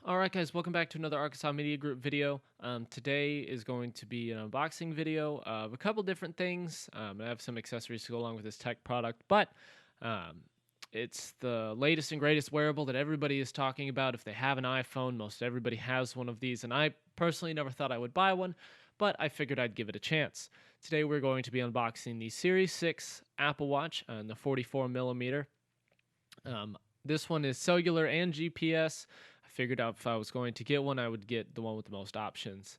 Alright guys, welcome back to another Arkansas Media Group video. Today is going to be an unboxing video of a couple different things. I have some accessories to go along with this tech product, but um, it's the latest and greatest wearable that everybody is talking about. If they have an iPhone, most everybody has one of these, and I personally never thought I would buy one, but I figured I'd give it a chance. Today we're going to be unboxing the Series 6 Apple Watch and the 44 millimeter. This one is cellular and GPS. I figured out if I was going to get one, I would get the one with the most options.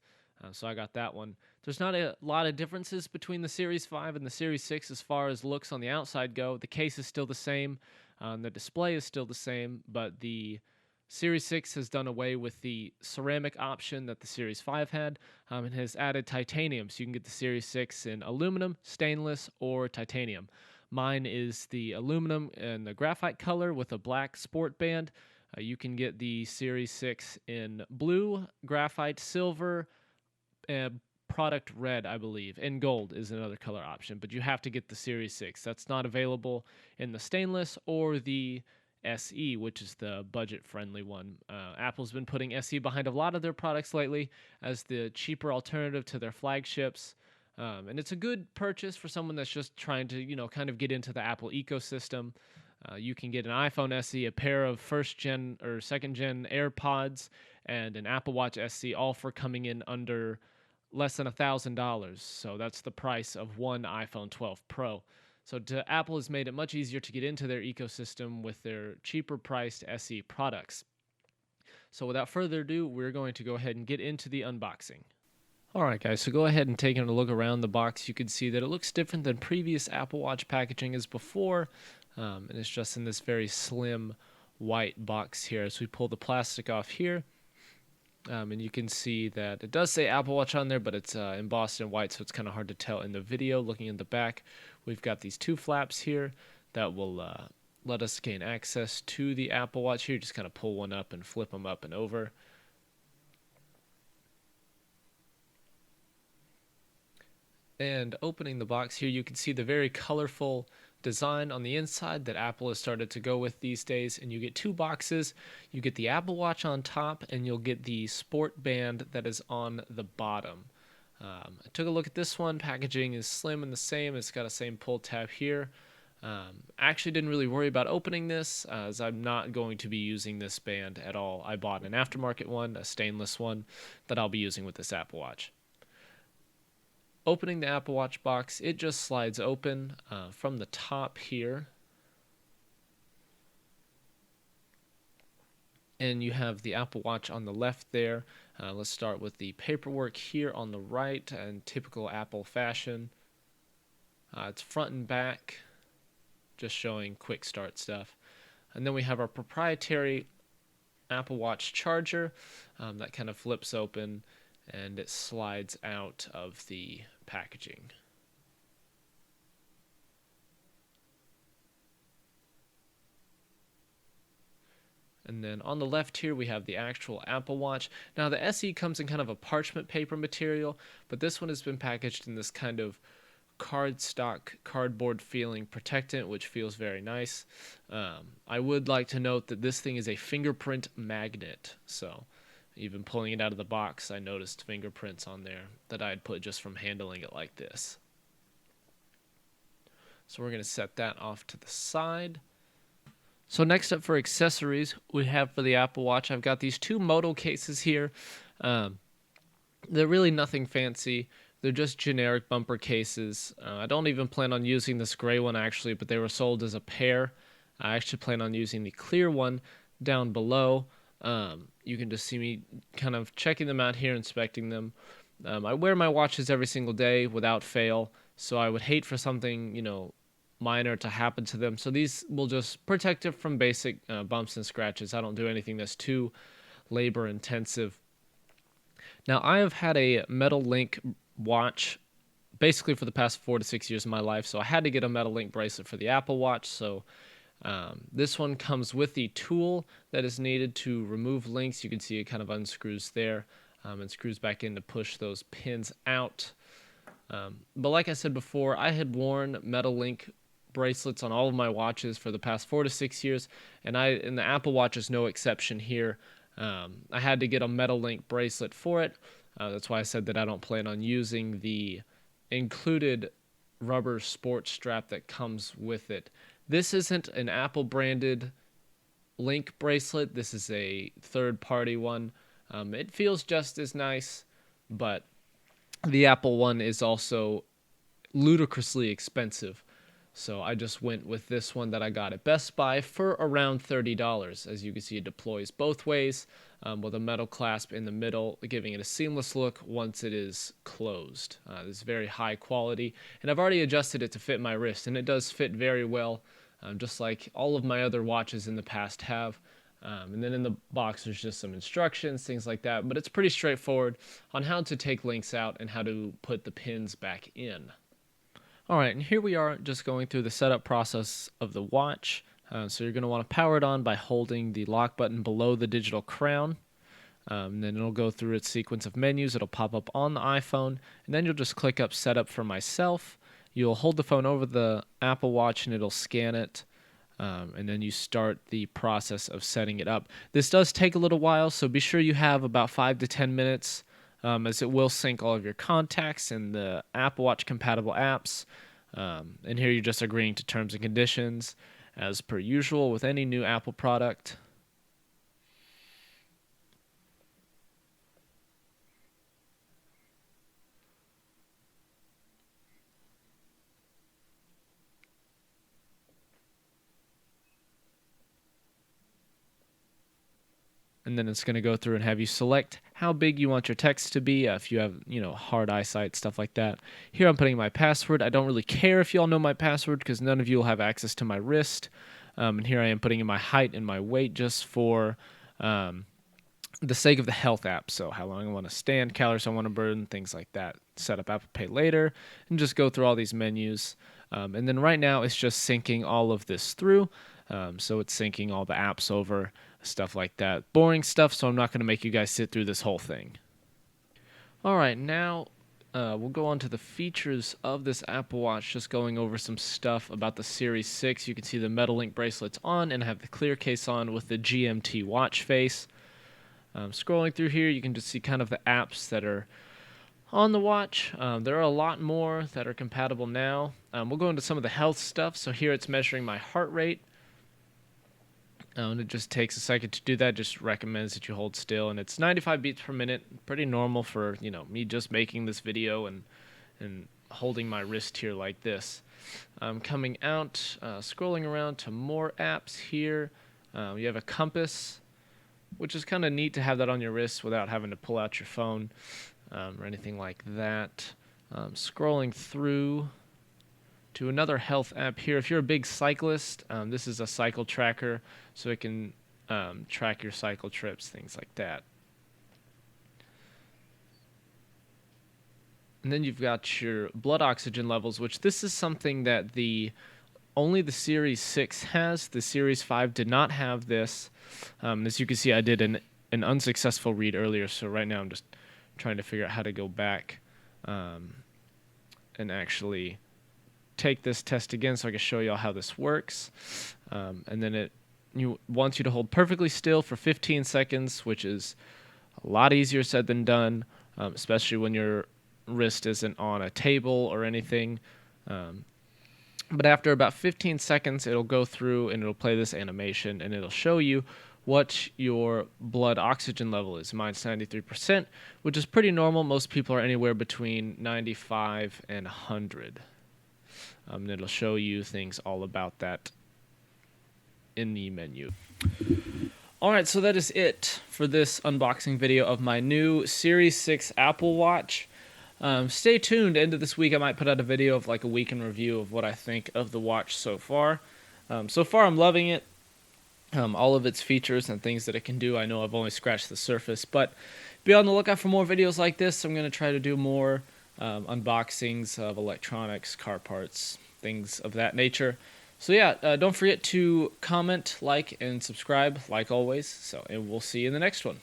So I got that one. There's not a lot of differences between the Series 5 and the Series 6 as far as looks on the outside go. The case is still the same. The display is still the same, but the Series 6 has done away with the ceramic option that the Series 5 had and has added titanium. So you can get the Series 6 in aluminum, stainless, or titanium. Mine is the aluminum and the graphite color with a black sport band. You can get the Series 6 in blue, graphite, silver, product red, I believe, and gold is another color option, but you have to get the Series 6. That's not available in the stainless or the SE, which is the budget-friendly one. Apple's been putting SE behind a lot of their products lately as the cheaper alternative to their flagships. And it's a good purchase for someone that's just trying to, kind of get into the Apple ecosystem. You can get an iPhone SE, a pair of first gen or second gen AirPods, and an Apple Watch SE, all for coming in under less than $1,000. So that's the price of one iPhone 12 Pro. So Apple has made it much easier to get into their ecosystem with their cheaper priced SE products. So without further ado, we're going to go ahead and get into the unboxing. Alright guys, so go ahead and taking a look around the box. You can see that it looks different than previous Apple Watch packaging as before. And it's just in this very slim white box here. As we pull the plastic off here, and you can see that it does say Apple Watch on there, but it's embossed in white, so it's kind of hard to tell in the video. Looking in the back, we've got these two flaps here that will let us gain access to the Apple Watch here. Just kind of pull one up and flip them up and over. And opening the box here, you can see the very colorful design on the inside that Apple has started to go with these days. And you get two boxes. You get the Apple Watch on top, and you'll get the sport band that is on the bottom. I took a look at this one. Packaging is slim and the same. It's got a same pull tab here. I actually didn't really worry about opening this, as I'm not going to be using this band at all. I bought an aftermarket one, a stainless one, that I'll be using with this Apple Watch. Opening the Apple Watch box, it just slides open from the top here. And you have the Apple Watch on the left there. Let's start with the paperwork here on the right in typical Apple fashion. It's front and back, just showing quick start stuff. And then we have our proprietary Apple Watch charger that kind of flips open and it slides out of the packaging. And then on the left here, we have the actual Apple Watch. Now, the SE comes in kind of a parchment paper material, but this one has been packaged in this kind of cardstock, cardboard feeling protectant, which feels very nice. I would like to note that this thing is a fingerprint magnet, so even pulling it out of the box, I noticed fingerprints on there that I had put just from handling it like this. So we're going to set that off to the side. So next up for accessories, we have for the Apple Watch, I've got these two Moto cases here. They're really nothing fancy. They're just generic bumper cases. I don't even plan on using this gray one actually, but they were sold as a pair. I actually plan on using the clear one down below. You can just see me kind of checking them out here, inspecting them. I wear my watches every single day without fail, so I would hate for something, minor to happen to them. So these will just protect it from basic bumps and scratches. I don't do anything that's too labor intensive. Now, I have had a Metal Link watch basically for the past 4 to 6 years of my life, so I had to get a Metal Link bracelet for the Apple Watch. So this one comes with the tool that is needed to remove links. You can see it kind of unscrews there and screws back in to push those pins out. But like I said before, I had worn Metal Link bracelets on all of my watches for the past 4 to 6 years, and the Apple Watch is no exception here. I had to get a metal link bracelet for it. That's why I said that I don't plan on using the included rubber sports strap that comes with it. This isn't an Apple branded link bracelet. This is a third party one. It feels just as nice, but the Apple one is also ludicrously expensive. So I just went with this one that I got at Best Buy for around $30. As you can see, it deploys both ways with a metal clasp in the middle, giving it a seamless look once it is closed. It's very high quality, and I've already adjusted it to fit my wrist, and it does fit very well, just like all of my other watches in the past have. And then in the box, there's just some instructions, things like that, but it's pretty straightforward on how to take links out and how to put the pins back in. All right, and here we are just going through the setup process of the watch. So you're going to want to power it on by holding the lock button below the digital crown. And then it'll go through its sequence of menus. It'll pop up on the iPhone, and then you'll just click up Setup for Myself. You'll hold the phone over the Apple Watch, and it'll scan it. And then you start the process of setting it up. This does take a little while, so be sure you have about 5 to 10 minutes. As it will sync all of your contacts and the Apple Watch compatible apps. And here you're just agreeing to terms and conditions as per usual with any new Apple product. And then it's going to go through and have you select how big you want your text to be, if you have, hard eyesight, stuff like that. Here I'm putting my password. I don't really care if you all know my password because none of you will have access to my wrist. And here I am putting in my height and my weight just for the sake of the health app. So how long I want to stand, calories I want to burn, things like that. Set up Apple Pay later and just go through all these menus. And then right now it's just syncing all of this through. So it's syncing all the apps over, stuff like that. Boring stuff, so I'm not going to make you guys sit through this whole thing. All right, now we'll go on to the features of this Apple Watch, just going over some stuff about the Series 6. You can see the metal link bracelets on and have the clear case on with the GMT watch face. Scrolling through here, you can just see kind of the apps that are on the watch. There are a lot more that are compatible now. We'll go into some of the health stuff. So here it's measuring my heart rate. And it just takes a second to do that. Just recommends that you hold still, and it's 95 beats per minute. Pretty normal for me just making this video and holding my wrist here like this. Coming out, scrolling around to more apps here. You have a compass, which is kind of neat to have that on your wrist without having to pull out your phone or anything like that. Scrolling through to another health app here. If you're a big cyclist, this is a cycle tracker, so it can track your cycle trips, things like that. And then you've got your blood oxygen levels, which this is something that only the Series 6 has. The Series 5 did not have this. As you can see, I did an unsuccessful read earlier, so right now I'm just trying to figure out how to go back and actually take this test again so I can show you all how this works. And then it wants you to hold perfectly still for 15 seconds, which is a lot easier said than done, especially when your wrist isn't on a table or anything. But after about 15 seconds, it'll go through and it'll play this animation and it'll show you what your blood oxygen level is. Mine's 93%, which is pretty normal. Most people are anywhere between 95 and 100. And it'll show you things all about that in the menu. Alright, so that is it for this unboxing video of my new Series 6 Apple Watch. Stay tuned. End of this week I might put out a video of like a week in review of what I think of the watch so far. So far I'm loving it. All of its features and things that it can do. I know I've only scratched the surface, but be on the lookout for more videos like this. I'm going to try to do more unboxings of electronics, car parts, things of that nature. So yeah, don't forget to comment, like, and subscribe like always. And we'll see you in the next one.